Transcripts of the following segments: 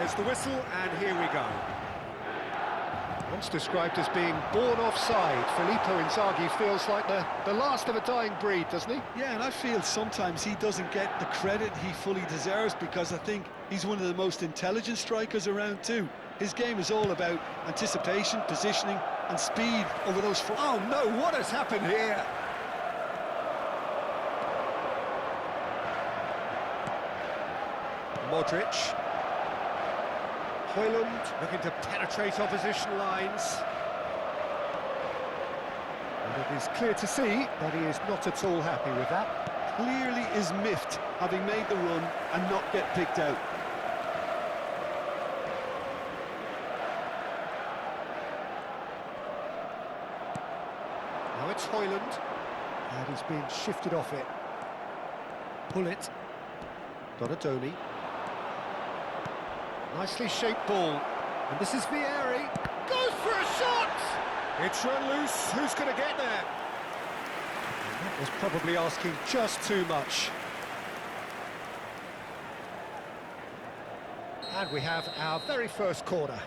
There's the whistle, and here we go. Once described as being born offside, Filippo Inzaghi feels like the last of a dying breed, doesn't he? Yeah, and I feel sometimes he doesn't get the credit he fully deserves, because I think he's one of the most intelligent strikers around too. His game is all about anticipation, positioning and speed over those... Oh no, what has happened here? Modric. Højlund looking to penetrate opposition lines. And it is clear to see that he is not at all happy with that. Clearly is miffed, having made the run and not get picked out. Now it's Højlund, and he's being shifted off it. Pull it. Donadoni. Nicely shaped ball, and this is Vieri. Goes for a shot! It's run loose, who's going to get there? And that was probably asking just too much. And we have our very first corner.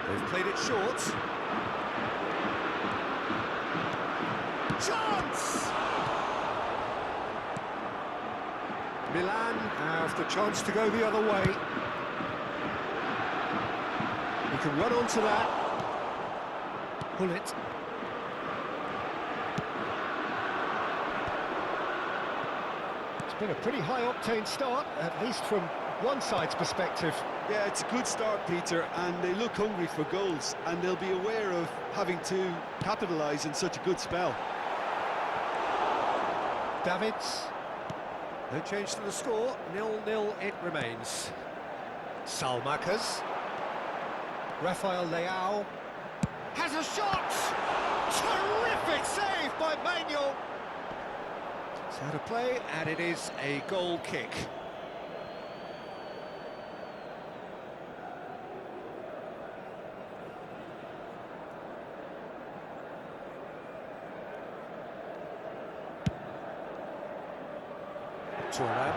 They've played it short. Chance! Milan have the chance to go the other way. He can run onto that. Pull it. It's been a pretty high-octane start, at least from one side's perspective. Yeah, it's a good start, Peter, and they look hungry for goals, and they'll be aware of having to capitalise in such a good spell. Davids. No change to the score, 0-0 it remains. Salmakas. Rafael Leao. Has a shot! Terrific save by Manuel! It's out of play, and it is a goal kick. Turan.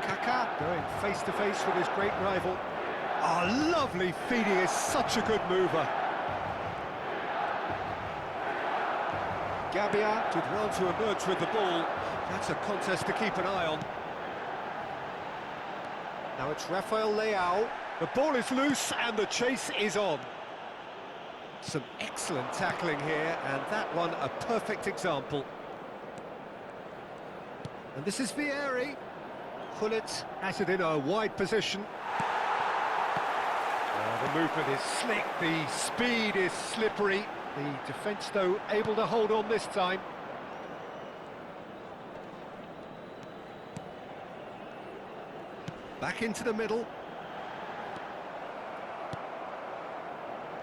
Kaka going face-to-face with his great rival. Oh, lovely feed, he is such a good mover. Gabbia did well to emerge with the ball. That's a contest to keep an eye on. Now it's Rafael Leao. The ball is loose and the chase is on. Some excellent tackling here, and that one a perfect example. And this is Vieri. Gullit has it in a wide position. The movement is slick, the speed is slippery. The defence, though, able to hold on this time. Back into the middle.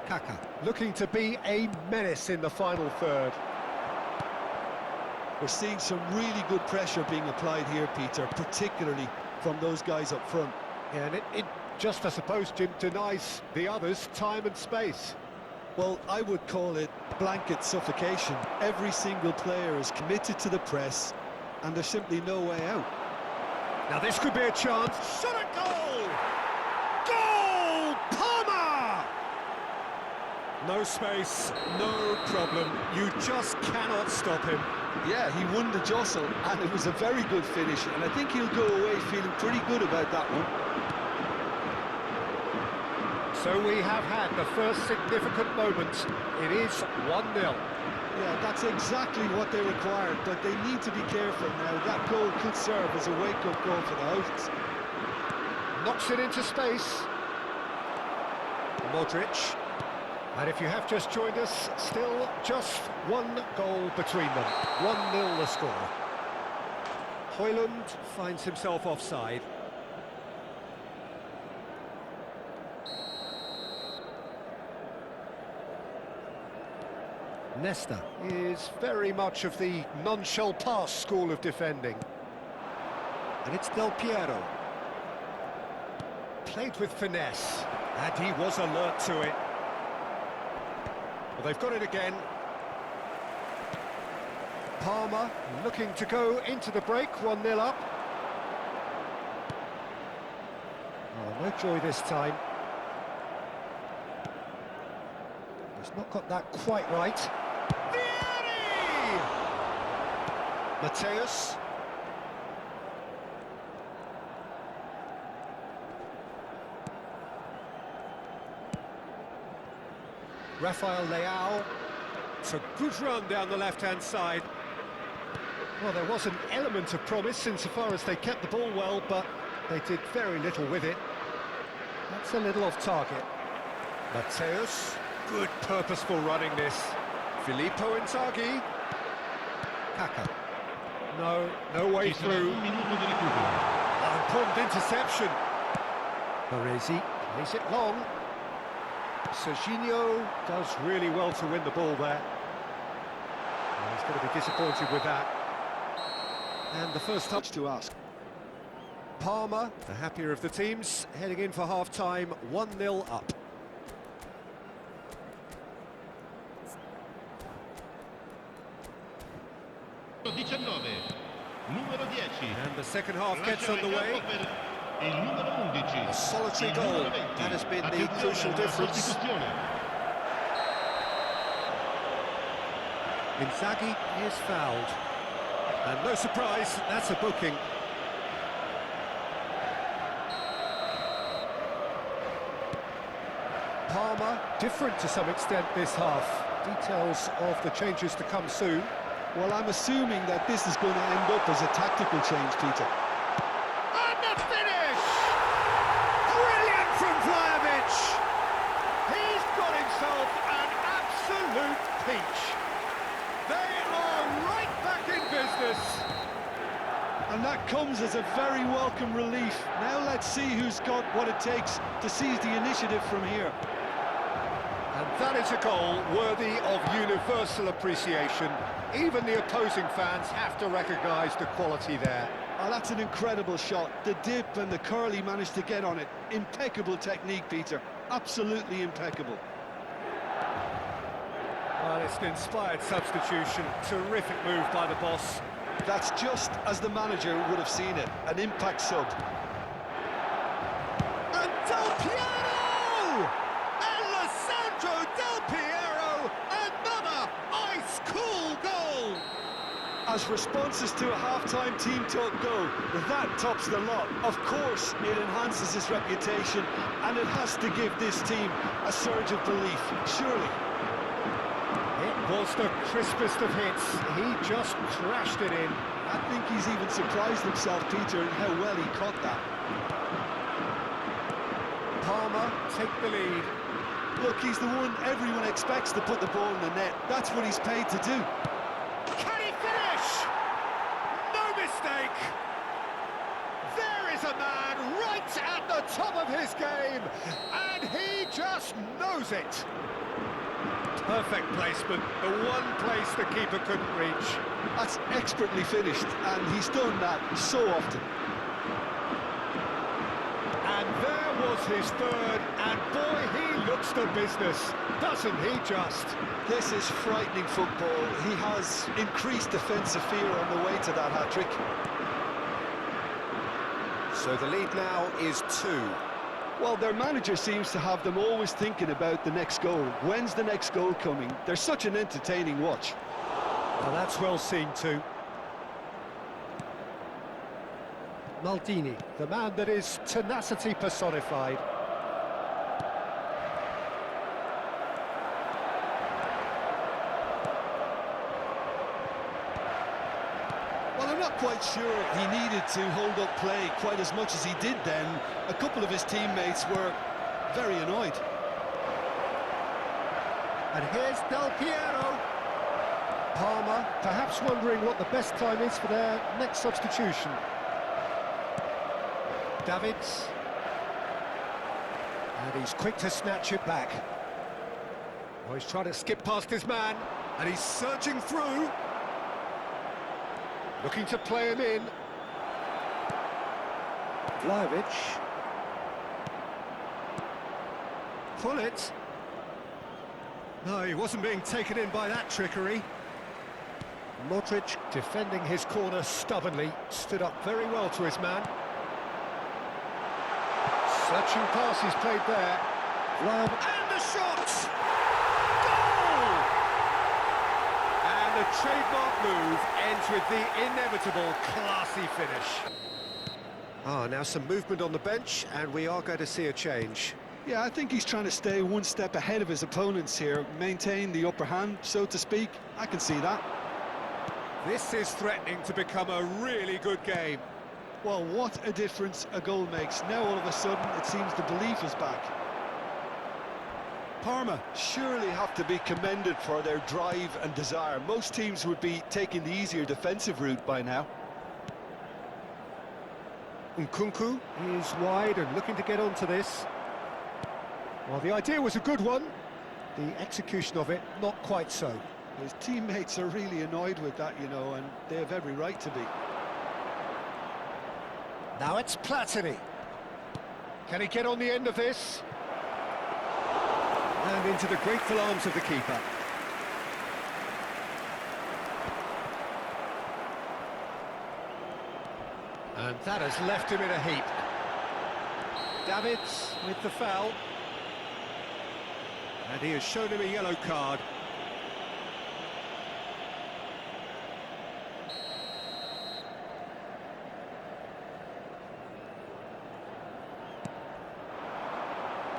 Kaka looking to be a menace in the final third. We're seeing some really good pressure being applied here, Peter, particularly from those guys up front. Yeah, and it just, I suppose, Jim, denies the others time and space. Well, I would call it blanket suffocation. Every single player is committed to the press, and there's simply no way out. Now this could be a chance. Shot at goal! Goal! Palmer! No space, no problem. You just cannot stop him. Yeah, he won the jostle, and it was a very good finish, and I think he'll go away feeling pretty good about that one. So we have had the first significant moment. It is 1-0. Yeah, that's exactly what they required, but they need to be careful now. That goal could serve as a wake-up call for the hosts. Knocks it into space. Modric. And if you have just joined us, still just one goal between them. 1-0 the score. Højlund finds himself offside. Nesta is very much of the non-shall-pass school of defending. And it's Del Piero. Played with finesse, and he was alert to it. Well, they've got it again. Palmer looking to go into the break, 1-0 up. Oh, no joy this time. He's not got that quite right. Vieri! Mateus. Rafael Leao. It's a good run down the left-hand side. Well, there was an element of promise insofar as they kept the ball well, but they did very little with it. That's a little off target. Mateus. Good purposeful running this. Filippo Inzaghi. Kaka. No way through. Oh, important interception. Baresi plays it long. Serginho does really well to win the ball there. He's going to be disappointed with that. And the first touch to ask. Palmer, the happier of the teams, heading in for half-time, 1-0 up. And the second half gets underway. A solitary goal, that has been the crucial difference. Inzaghi is fouled. And no surprise, that's a booking. Palmer, different to some extent this half. Details of the changes to come soon. Well, I'm assuming that this is going to end up as a tactical change, Peter. And the finish! Brilliant from Vlahovic! He's got himself an absolute peach. They are right back in business. And that comes as a very welcome relief. Now let's see who's got what it takes to seize the initiative from here. And that is a goal worthy of universal appreciation. Even the opposing fans have to recognise the quality there. Oh, that's an incredible shot. The dip and the curl he managed to get on it. Impeccable technique, Peter. Absolutely impeccable. Well, it's an inspired substitution. Terrific move by the boss. That's just as the manager would have seen it. An impact sub. And Del Piero! Alessandro Del Piero! Another ice-cool goal! As responses to a half-time team talk go, that tops the lot. Of course, it enhances his reputation, and it has to give this team a surge of belief, surely. It was the crispest of hits. He just crashed it in. I think he's even surprised himself, Peter, in how well he caught that. Palmer take the lead. Look, he's the one everyone expects to put the ball in the net. That's what he's paid to do. Can he finish? No mistake. There is a man right at the top of his game, and he just knows it. Perfect placement, the one place the keeper couldn't reach. That's expertly finished, and he's done that so often. And there was his third, and boy, he looks the business, doesn't he just? This is frightening football. He has increased defensive fear on the way to that hat-trick. So the lead now is 2. Well, their manager seems to have them always thinking about the next goal. When's the next goal coming? They're such an entertaining watch. Well, that's well seen too. Maldini, the man that is tenacity personified. Well, I'm not quite sure he needed to hold up play quite as much as he did then. A couple of his teammates were very annoyed. And here's Del Piero. Palmer, perhaps wondering what the best time is for their next substitution. Davids. And he's quick to snatch it back. Oh, he's trying to skip past his man, and he's surging through. Looking to play him in. Vlahovic. Pull it. No, he wasn't being taken in by that trickery. Modric defending his corner stubbornly, stood up very well to his man. Searching pass he's played there. And the shot! Goal! And the trademark move ends with the inevitable classy finish. Now some movement on the bench, and we are going to see a change. Yeah, I think he's trying to stay one step ahead of his opponents here, maintain the upper hand, so to speak. I can see that. This is threatening to become a really good game. Well, what a difference a goal makes. Now all of a sudden it seems the belief is back. Parma surely have to be commended for their drive and desire. Most teams would be taking the easier defensive route by now. Nkunku is wide and looking to get onto this. Well, the idea was a good one. The execution of it, not quite so. His teammates are really annoyed with that, you know, and they have every right to be. Now it's Platini. Can he get on the end of this? And into the grateful arms of the keeper. And that has left him in a heap. Davids with the foul. And he has shown him a yellow card.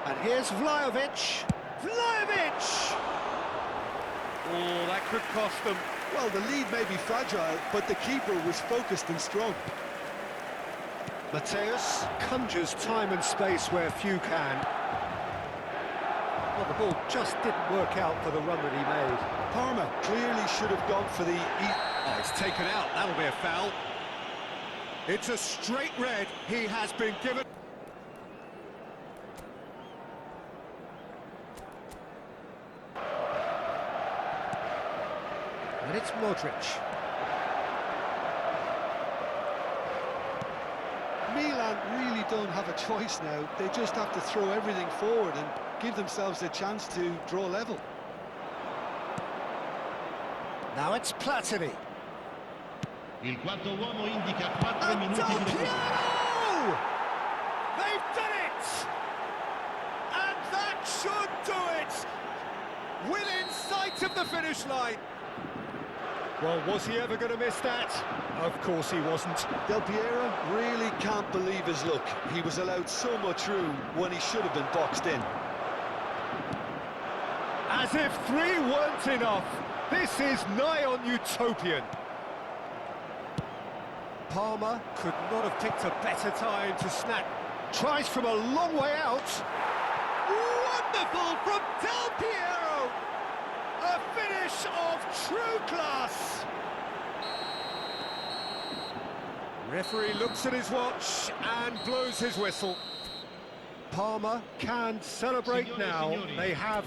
And here's Vlahovic. Vlahovic! Oh, that could cost them. Well, the lead may be fragile, but the keeper was focused and strong. Mateus conjures time and space where few can. Well, the ball just didn't work out for the run that he made. Parma clearly should have gone for the... Oh, it's taken out. That'll be a foul. It's a straight red. He has been given... And it's Modric. Milan really don't have a choice now. They just have to throw everything forward and give themselves a chance to draw level. Now it's Platini. Il quarto uomo indica 4 And minuti Del di recupero. Piero! They've done it! And that should do it! Within sight of the finish line. Well, was he ever going to miss that? Of course he wasn't. Del Piero really can't believe his luck. He was allowed so much room when he should have been boxed in. As if 3 weren't enough. This is nigh on utopian. Parma could not have picked a better time to snap. Tries from a long way out. Wonderful from Del Piero! A finish of true class! Referee looks at his watch and blows his whistle. Parma can celebrate now. They have...